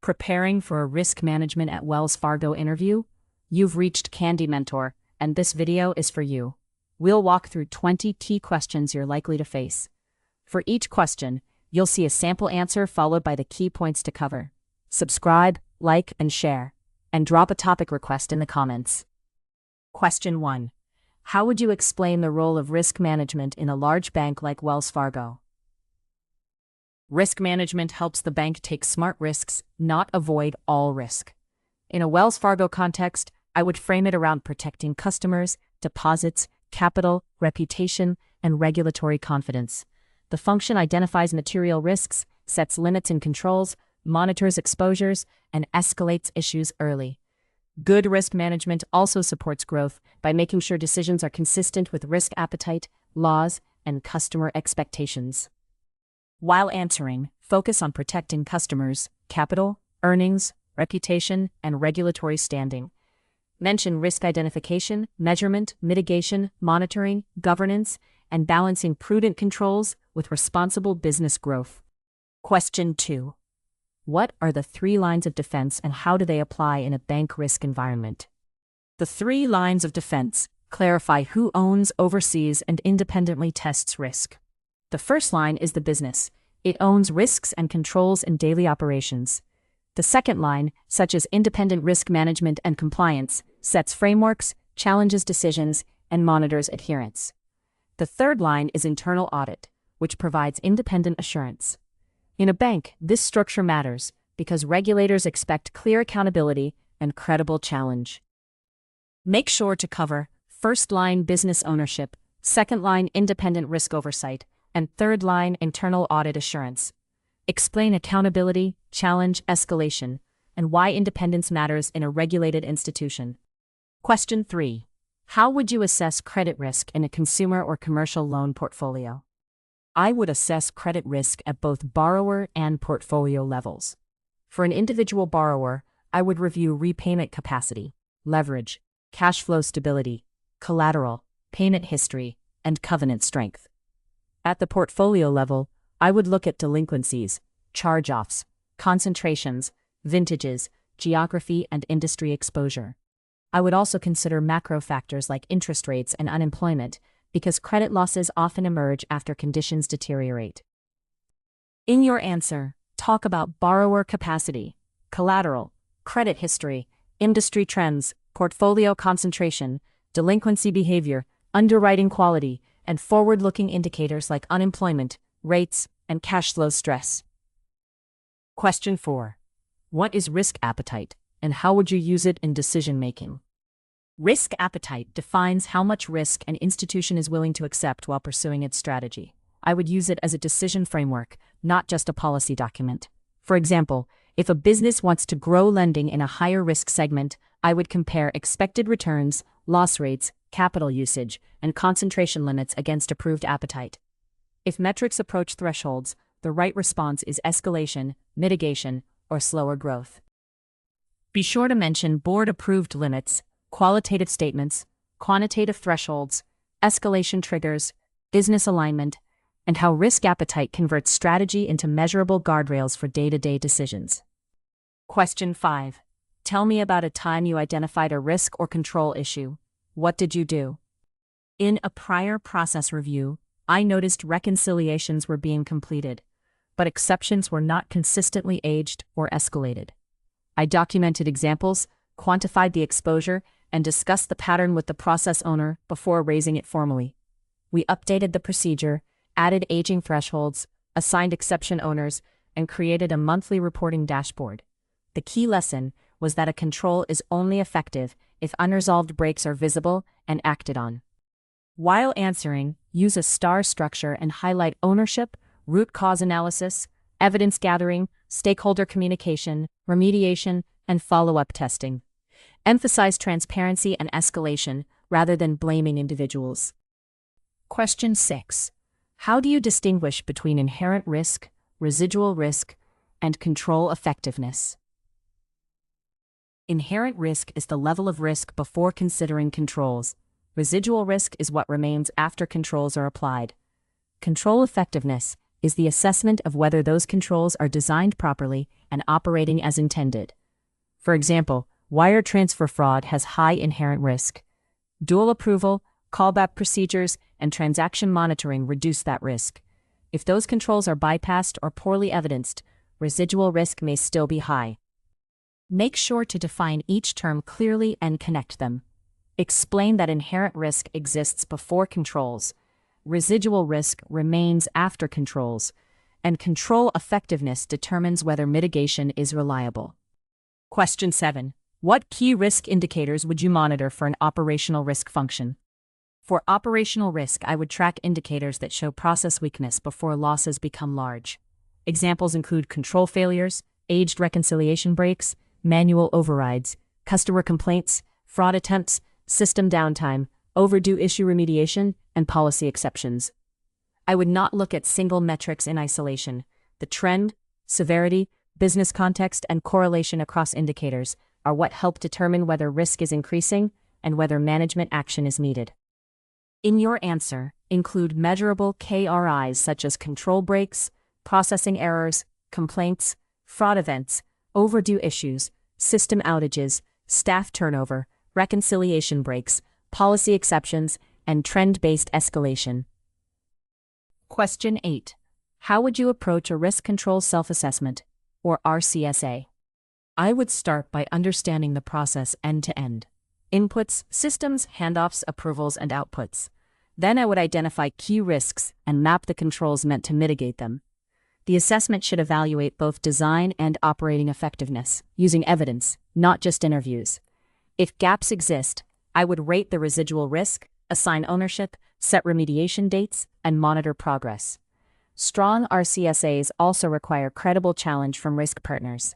Preparing for a risk management at Wells Fargo interview? You've reached Candy Mentor, and this video is for you. We'll walk through 20 key questions you're likely to face. For each question, you'll see a sample answer followed by the key points to cover. Subscribe, like, and share, and drop a topic request in the comments. Question 1. How would you explain the role of risk management in a large bank like Wells Fargo? Risk management helps the bank take smart risks, not avoid all risk. In a Wells Fargo context, I would frame it around protecting customers, deposits, capital, reputation, and regulatory confidence. The function identifies material risks, sets limits and controls, monitors exposures, and escalates issues early. Good risk management also supports growth by making sure decisions are consistent with risk appetite, laws, and customer expectations. While answering, focus on protecting customers, capital, earnings, reputation, and regulatory standing. Mention risk identification, measurement, mitigation, monitoring, governance, and balancing prudent controls with responsible business growth. Question 2. What are the 3 lines of defense and how do they apply in a bank risk environment? The 3 lines of defense clarify who owns, oversees, and independently tests risk. The first line is the business. It owns risks and controls in daily operations. The second line, such as independent risk management and compliance, sets frameworks, challenges decisions, and monitors adherence. The third line is internal audit, which provides independent assurance. In a bank, this structure matters because regulators expect clear accountability and credible challenge. Make sure to cover first line business ownership, second line independent risk oversight, and third line internal audit assurance. Explain accountability, challenge, escalation, and why independence matters in a regulated institution. Question 3. How would you assess credit risk in a consumer or commercial loan portfolio? I would assess credit risk at both borrower and portfolio levels. For an individual borrower, I would review repayment capacity, leverage, cash flow stability, collateral, payment history, and covenant strength. At the portfolio level, I would look at delinquencies, charge-offs, concentrations, vintages, geography, and industry exposure. I would also consider macro factors like interest rates and unemployment, because credit losses often emerge after conditions deteriorate. In your answer, talk about borrower capacity, collateral, credit history, industry trends, portfolio concentration, delinquency behavior, underwriting quality, and forward-looking indicators like unemployment, rates, and cash flow stress. Question 4. What is risk appetite, and how would you use it in decision-making? Risk appetite defines how much risk an institution is willing to accept while pursuing its strategy. I would use it as a decision framework, not just a policy document. For example, if a business wants to grow lending in a higher risk segment, I would compare expected returns, loss rates, capital usage, and concentration limits against approved appetite. If metrics approach thresholds, the right response is escalation, mitigation, or slower growth. Be sure to mention board-approved limits, qualitative statements, quantitative thresholds, escalation triggers, business alignment, and how risk appetite converts strategy into measurable guardrails for day-to-day decisions. Question 5. Tell me about a time you identified a risk or control issue. What did you do? In a prior process review, I noticed reconciliations were being completed, but exceptions were not consistently aged or escalated. I documented examples, quantified the exposure, and discussed the pattern with the process owner before raising it formally. We updated the procedure, added aging thresholds, assigned exception owners, and created a monthly reporting dashboard. The key lesson was that a control is only effective if unresolved breaks are visible and acted on. While answering, use a STAR structure and highlight ownership, root cause analysis, evidence gathering, stakeholder communication, remediation, and follow-up testing. Emphasize transparency and escalation rather than blaming individuals. Question 6. How do you distinguish between inherent risk, residual risk, and control effectiveness? Inherent risk is the level of risk before considering controls. Residual risk is what remains after controls are applied. Control effectiveness is the assessment of whether those controls are designed properly and operating as intended. For example, wire transfer fraud has high inherent risk. Dual approval, callback procedures, and transaction monitoring reduce that risk. If those controls are bypassed or poorly evidenced, residual risk may still be high. Make sure to define each term clearly and connect them. Explain that inherent risk exists before controls, residual risk remains after controls, and control effectiveness determines whether mitigation is reliable. Question 7. What key risk indicators would you monitor for an operational risk function? For operational risk, I would track indicators that show process weakness before losses become large. Examples include control failures, aged reconciliation breaks, manual overrides, customer complaints, fraud attempts, system downtime, overdue issue remediation, and policy exceptions. I would not look at single metrics in isolation. The trend, severity, business context, and correlation across indicators are what help determine whether risk is increasing and whether management action is needed. In your answer, include measurable KRIs such as control breaks, processing errors, complaints, fraud events, overdue issues, system outages, staff turnover, reconciliation breaks, policy exceptions, and trend-based escalation. Question 8. How would you approach a risk control self-assessment, or RCSA? I would start by understanding the process end-to-end. Inputs, systems, handoffs, approvals, and outputs. Then I would identify key risks and map the controls meant to mitigate them. The assessment should evaluate both design and operating effectiveness, using evidence, not just interviews. If gaps exist, I would rate the residual risk, assign ownership, set remediation dates, and monitor progress. Strong RCSAs also require credible challenge from risk partners.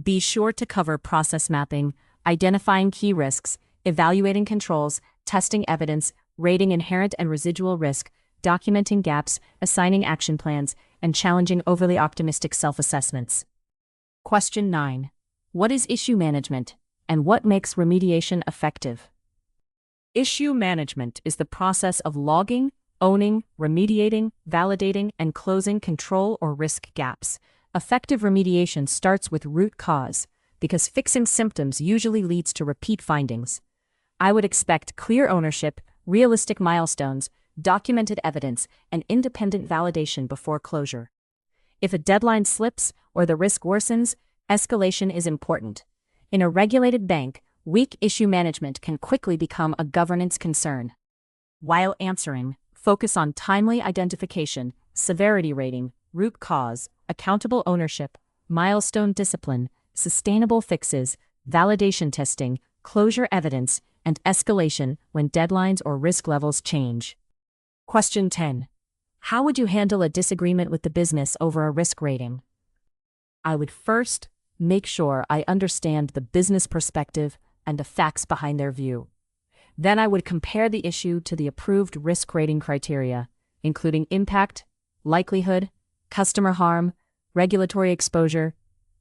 Be sure to cover process mapping, identifying key risks, evaluating controls, testing evidence, rating inherent and residual risk, documenting gaps, assigning action plans, and challenging overly optimistic self-assessments. Question 9. What is issue management, and what makes remediation effective? Issue management is the process of logging, owning, remediating, validating, and closing control or risk gaps. Effective remediation starts with root cause, because fixing symptoms usually leads to repeat findings. I would expect clear ownership, realistic milestones, documented evidence, and independent validation before closure. If a deadline slips or the risk worsens, escalation is important. In a regulated bank, weak issue management can quickly become a governance concern. While answering, focus on timely identification, severity rating, root cause, accountable ownership, milestone discipline, sustainable fixes, validation testing, closure evidence, and escalation when deadlines or risk levels change. Question 10. How would you handle a disagreement with the business over a risk rating? I would first make sure I understand the business perspective and the facts behind their view. Then I would compare the issue to the approved risk rating criteria, including impact, likelihood, customer harm, regulatory exposure,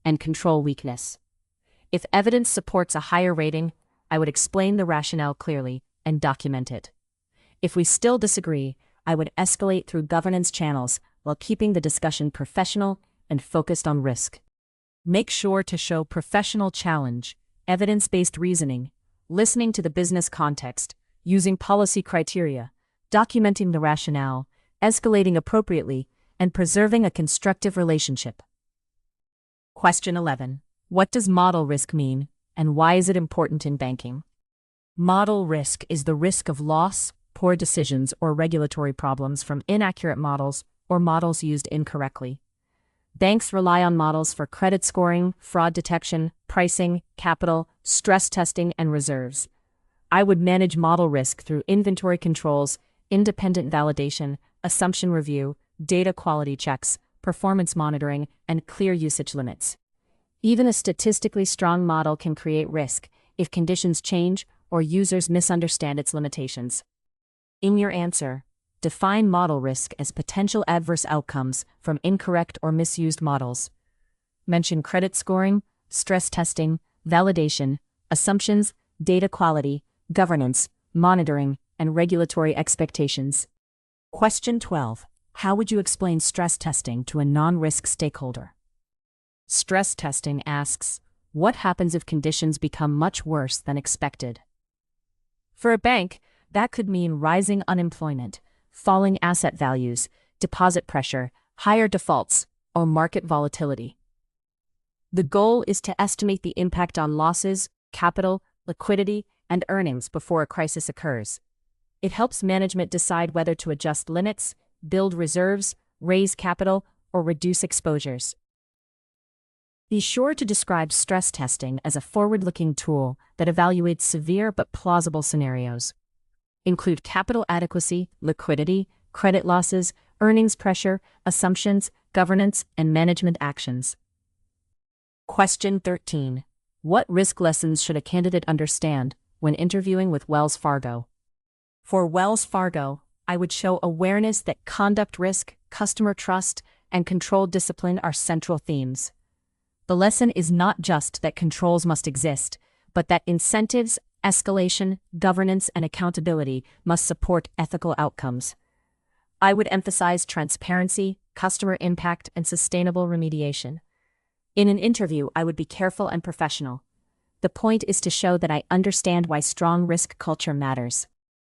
and control weakness. If evidence supports a higher rating, I would explain the rationale clearly and document it. If we still disagree, I would escalate through governance channels while keeping the discussion professional and focused on risk. Make sure to show professional challenge, evidence-based reasoning, listening to the business context, using policy criteria, documenting the rationale, escalating appropriately, and preserving a constructive relationship. Question 11. What does model risk mean, and why is it important in banking? Model risk is the risk of loss, poor decisions, or regulatory problems from inaccurate models or models used incorrectly. Banks rely on models for credit scoring, fraud detection, pricing, capital, stress testing, and reserves. I would manage model risk through inventory controls, independent validation, assumption review, data quality checks, performance monitoring, and clear usage limits. Even a statistically strong model can create risk if conditions change or users misunderstand its limitations. In your answer, define model risk as potential adverse outcomes from incorrect or misused models. Mention credit scoring, stress testing, validation, assumptions, data quality, governance, monitoring, and regulatory expectations. Question 12. How would you explain stress testing to a non-risk stakeholder? Stress testing asks, what happens if conditions become much worse than expected? For a bank, that could mean rising unemployment, falling asset values, deposit pressure, higher defaults, or market volatility. The goal is to estimate the impact on losses, capital, liquidity, and earnings before a crisis occurs. It helps management decide whether to adjust limits, build reserves, raise capital, or reduce exposures. Be sure to describe stress testing as a forward-looking tool that evaluates severe but plausible scenarios. Include capital adequacy, liquidity, credit losses, earnings pressure, assumptions, governance, and management actions. Question 13. What risk lessons should a candidate understand when interviewing with Wells Fargo? For Wells Fargo, I would show awareness that conduct risk, customer trust, and controlled discipline are central themes. The lesson is not just that controls must exist, but that incentives, escalation, governance, and accountability must support ethical outcomes. I would emphasize transparency, customer impact, and sustainable remediation. In an interview, I would be careful and professional. The point is to show that I understand why strong risk culture matters.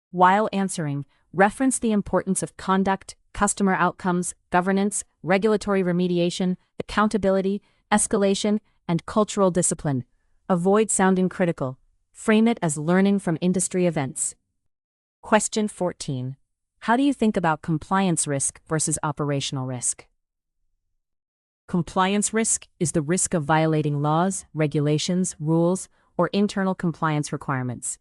While answering, reference the importance of conduct, customer outcomes, governance, regulatory remediation, accountability, escalation, and cultural discipline. Avoid sounding critical. Frame it as learning from industry events. Question 14. How do you think about compliance risk versus operational risk? Compliance risk is the risk of violating laws, regulations, rules, or internal compliance requirements.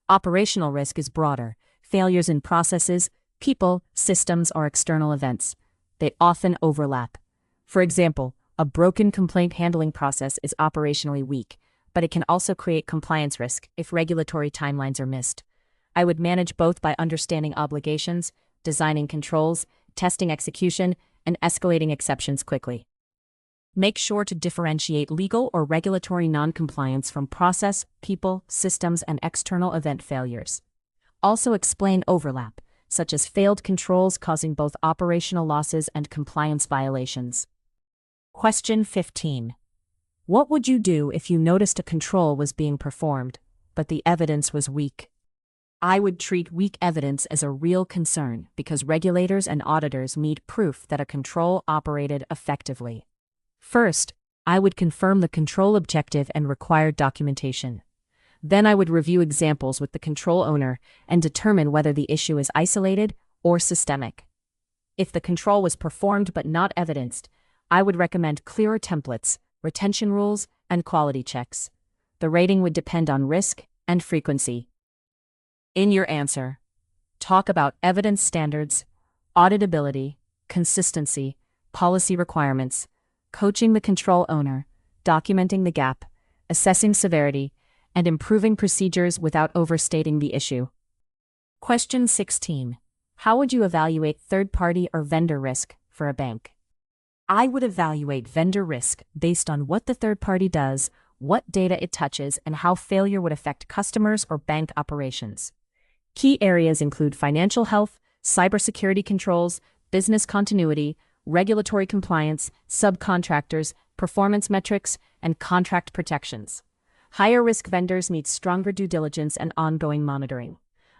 Operational risk is broader, failures in processes, people, systems, or external events. They often overlap. For example, a broken complaint handling process is operationally weak, but it can also create compliance risk if regulatory timelines are missed. I would manage both by understanding obligations, designing controls, testing execution, and escalating exceptions quickly. Make sure to differentiate legal or regulatory non-compliance from process, people, systems, and external event failures. Also explain overlap, such as failed controls causing both operational losses and compliance violations. Question 15. What would you do if you noticed a control was being performed, but the evidence was weak? I would treat weak evidence as a real concern because regulators and auditors need proof that a control operated effectively. First, I would confirm the control objective and required documentation. Then I would review examples with the control owner and determine whether the issue is isolated or systemic. If the control was performed but not evidenced, I would recommend clearer templates, retention rules, and quality checks. The rating would depend on risk and frequency. In your answer, talk about evidence standards, auditability, consistency, policy requirements, coaching the control owner, documenting the gap, assessing severity, and improving procedures without overstating the issue. Question 16. How would you evaluate third-party or vendor risk for a bank? I would evaluate vendor risk based on what the third party does, what data it touches, and how failure would affect customers or bank operations. Key areas include financial health, cybersecurity controls, business continuity, regulatory compliance, subcontractors, performance metrics, and contract protections. Higher-risk vendors need stronger due diligence and ongoing monitoring.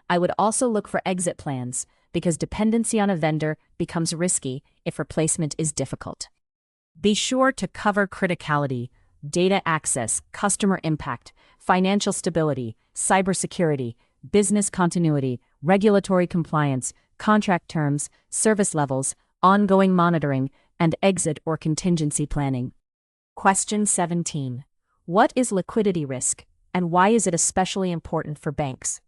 I would also look for exit plans, because dependency on a vendor becomes risky if replacement is difficult. Be sure to cover criticality, data access, customer impact, financial stability, cybersecurity, business continuity, regulatory compliance, contract terms, service levels, ongoing monitoring, and exit or contingency planning. Question 17. What is liquidity risk, and why is it especially important for banks?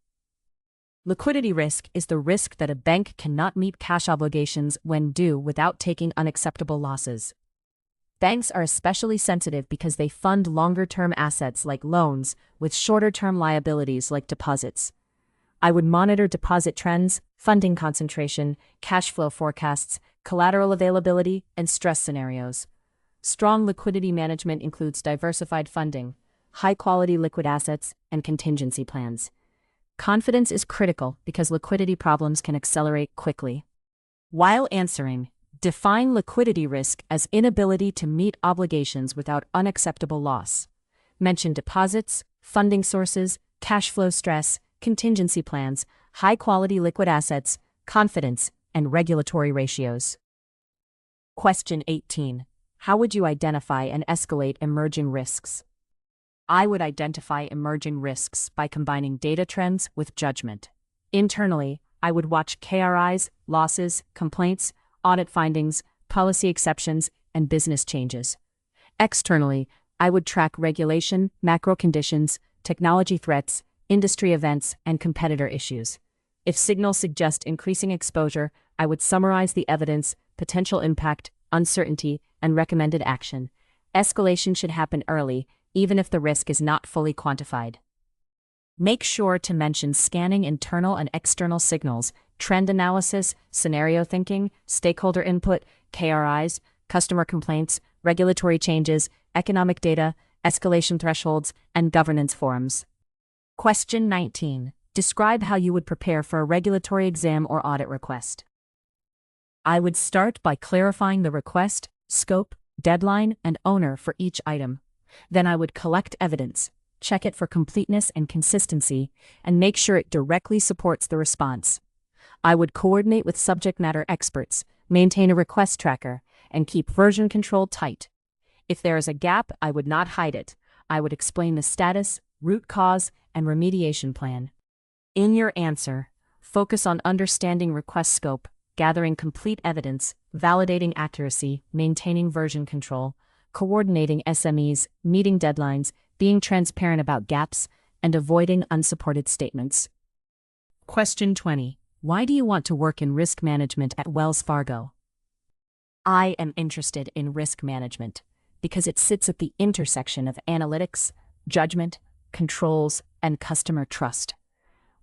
Liquidity risk is the risk that a bank cannot meet cash obligations when due without taking unacceptable losses. Banks are especially sensitive because they fund longer-term assets like loans with shorter-term liabilities like deposits. I would monitor deposit trends, funding concentration, cash flow forecasts, collateral availability, and stress scenarios. Strong liquidity management includes diversified funding, high-quality liquid assets, and contingency plans. Confidence is critical because liquidity problems can accelerate quickly. While answering, define liquidity risk as inability to meet obligations without unacceptable loss. Mention deposits, funding sources, cash flow stress, contingency plans, high-quality liquid assets, confidence, and regulatory ratios. Question 18. How would you identify and escalate emerging risks? I would identify emerging risks by combining data trends with judgment. Internally, I would watch KRIs, losses, complaints, audit findings, policy exceptions, and business changes. Externally, I would track regulation, macro conditions, technology threats, industry events, and competitor issues. If signals suggest increasing exposure, I would summarize the evidence, potential impact, uncertainty, and recommended action. Escalation should happen early, even if the risk is not fully quantified. Make sure to mention scanning internal and external signals, trend analysis, scenario thinking, stakeholder input, KRIs, customer complaints, regulatory changes, economic data, escalation thresholds, and governance forums. Question 19. Describe how you would prepare for a regulatory exam or audit request. I would start by clarifying the request, scope, deadline, and owner for each item. Then I would collect evidence, check it for completeness and consistency, and make sure it directly supports the response. I would coordinate with subject matter experts, maintain a request tracker, and keep version control tight. If there is a gap, I would not hide it. I would explain the status, root cause, and remediation plan. In your answer, focus on understanding request scope, gathering complete evidence, validating accuracy, maintaining version control, coordinating SMEs, meeting deadlines, being transparent about gaps, and avoiding unsupported statements. Question 20. Why do you want to work in risk management at Wells Fargo? I am interested in risk management because it sits at the intersection of analytics, judgment, controls, and customer trust.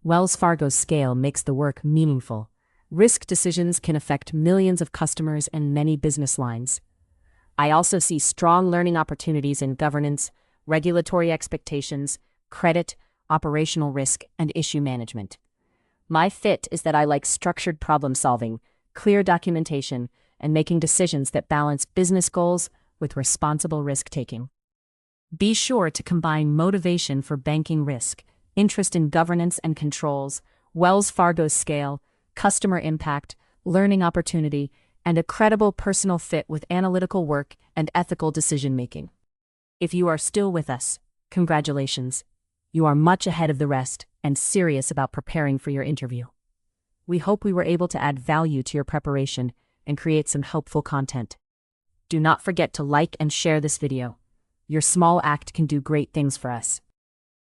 Wells Fargo's scale makes the work meaningful. Risk decisions can affect millions of customers and many business lines. I also see strong learning opportunities in governance, regulatory expectations, credit, operational risk, and issue management. My fit is that I like structured problem solving, clear documentation, and making decisions that balance business goals with responsible risk-taking. Be sure to combine motivation for banking risk, interest in governance and controls, Wells Fargo's scale, customer impact, learning opportunity, and a credible personal fit with analytical work and ethical decision-making. If you are still with us, congratulations. You are much ahead of the rest and serious about preparing for your interview. We hope we were able to add value to your preparation and create some helpful content. Do not forget to like and share this video. Your small act can do great things for us.